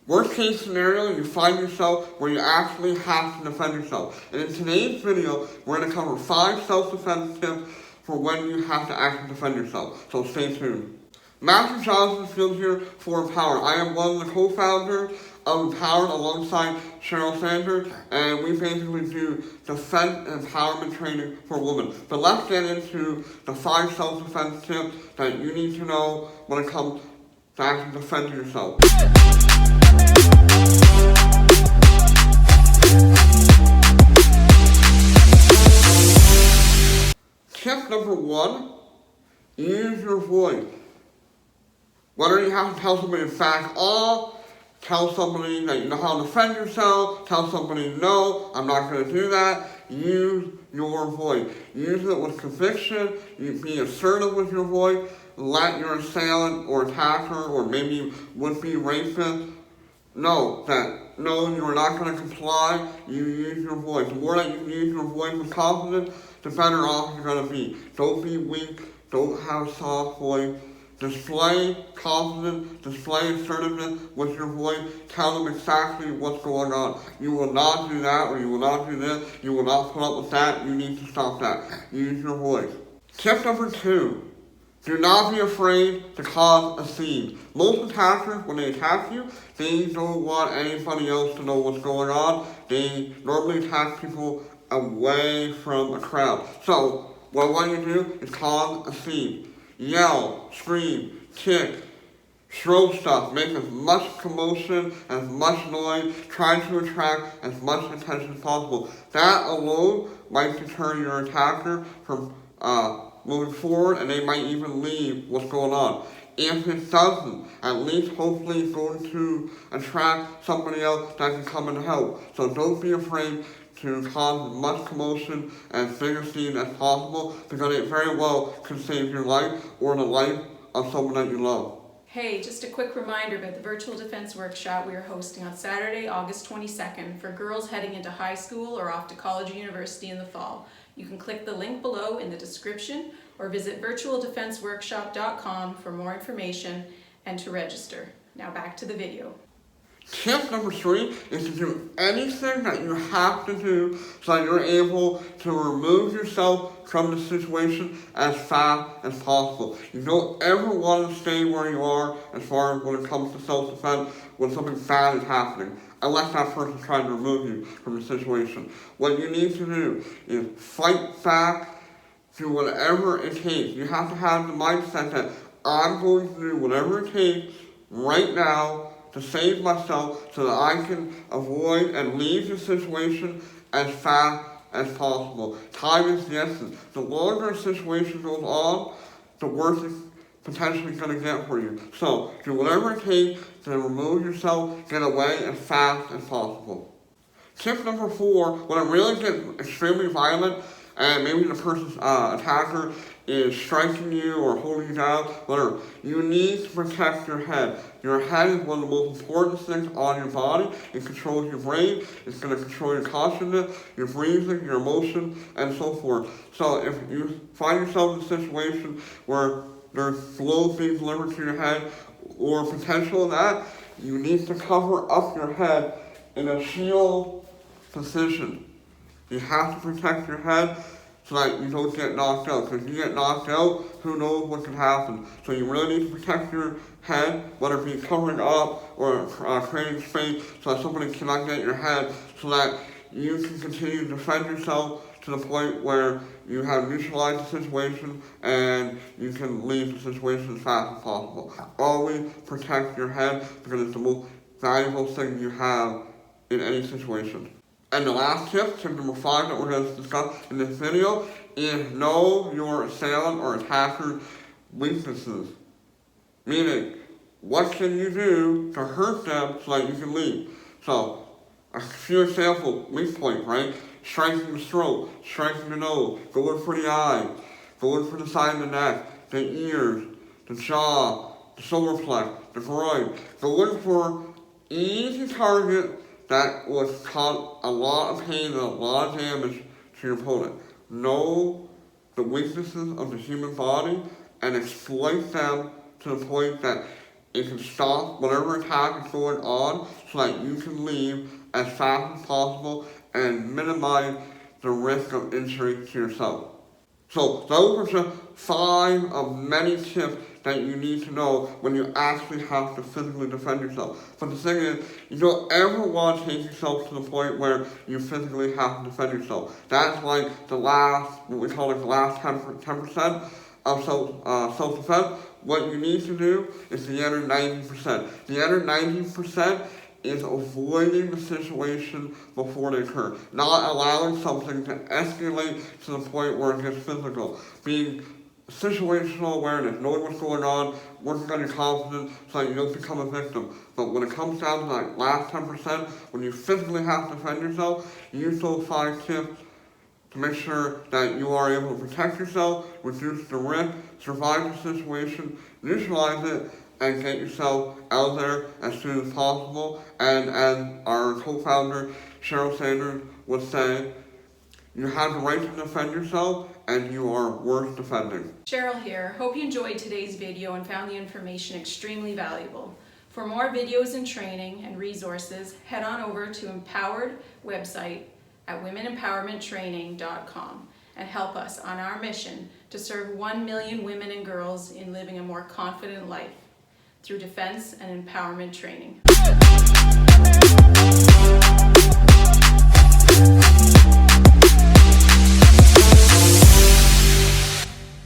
Worst case scenario, you find yourself where you actually have to defend yourself. And in today's video, we're going to cover 5 self-defense tips for when you have to actually defend yourself. So stay tuned. Matthew Johnson Field here for Empower. I am one of the co-founders of Empower alongside Cheryl Sanders, and we basically do defense and empowerment training for women. But let's get into the 5 self-defense tips that you need to know when it comes to actually defending yourself. Tip number 1, use your voice. Whether you have to tell somebody to back off, tell somebody that you know how to defend yourself, tell somebody, no, I'm not going to do that, use your voice. Use it with conviction, be assertive with your voice, let your assailant or attacker or maybe would-be rapist know that, no, you are not going to comply, you use your voice. The more that you use your voice with confidence, the better off you're going to be. Don't be weak, don't have a soft voice. Display confidence, display assertiveness with your voice. Tell them exactly what's going on. You will not do that, or you will not do this. You will not put up with that. You need to stop that. Use your voice. Tip number 2. Do not be afraid to cause a scene. Most attackers, when they attack you, they don't want anybody else to know what's going on. They normally attack people away from a crowd. So, what you do is cause a scene. Yell, scream, kick, throw stuff, make as much commotion, as much noise, try to attract as much attention as possible. That alone might deter your attacker from moving forward, and they might even leave what's going on. If it doesn't, at least hopefully it's going to attract somebody else that can come and help. So don't be afraid to cause as much commotion and big a scene as possible, because it very well could save your life or the life of someone that you love. Hey, just a quick reminder about the virtual defense workshop we are hosting on Saturday, August 22nd for girls heading into high school or off to college or university in the fall. You can click the link below in the description or visit virtualdefenseworkshop.com for more information and to register. Now back to the video. Tip number 3 is to do anything that you have to do so that you're able to remove yourself from the situation as fast as possible. You don't ever want to stay where you are as far as when it comes to self-defense when something bad is happening, unless that person is trying to remove you from the situation. What you need to do is fight back, do whatever it takes. You have to have the mindset that I'm going to do whatever it takes right now to save myself so that I can avoid and leave the situation as fast as possible. Time is the essence. The longer a situation goes on, the worse it's potentially going to get for you. So, do whatever it takes to remove yourself, get away as fast as possible. Tip number 4, when it really gets extremely violent, and maybe the person's attacker is striking you or holding you down, whatever, you need to protect your head. Your head is one of the most important things on your body. It controls your brain, it's going to control your consciousness, your breathing, your emotions, and so forth. So if you find yourself in a situation where there's blows being delivered to your head, or potential of that, you need to cover up your head in a shield position. You have to protect your head so that you don't get knocked out. Because if you get knocked out, who knows what can happen. So you really need to protect your head, whether it be covering up or creating space so that somebody cannot get your head, so that you can continue to defend yourself to the point where you have neutralized the situation and you can leave the situation as fast as possible. Always protect your head, because it's the most valuable thing you have in any situation. And the last tip number 5 that we're going to discuss in this video, is know your assailant or attacker's weaknesses. Meaning, what can you do to hurt them so that you can leave? So, a few examples, weak points, right? Striking the throat, striking the nose, going for the eye, going for the side of the neck, the ears, the jaw, the solar plex, the groin. Going for easy target that would cause a lot of pain and a lot of damage to your opponent. Know the weaknesses of the human body and exploit them to the point that it can stop whatever attack is going on so that you can leave as fast as possible and minimize the risk of injury to yourself. So those are just 5 of many tips that you need to know when you actually have to physically defend yourself. But the thing is, you don't ever want to take yourself to the point where you physically have to defend yourself. That's like the last, what we call it, the last 10% of self-defense. What you need to do is the other 90%. The other 90% is avoiding the situation before they occur, not allowing something to escalate to the point where it gets physical. Being situational awareness, knowing what's going on, working on your confidence so that you don't become a victim. But when it comes down to that last 10%, when you physically have to defend yourself, use those 5 tips to make sure that you are able to protect yourself, reduce the risk, survive the situation, neutralize it, and get yourself out there as soon as possible. And as our co-founder, Cheryl Sanders, would say, you have the right to defend yourself, and you are worth defending. Cheryl here. Hope you enjoyed today's video and found the information extremely valuable. For more videos and training and resources, head on over to Empowered website at womenempowermenttraining.com and help us on our mission to serve 1 million women and girls in living a more confident life through defense and empowerment training.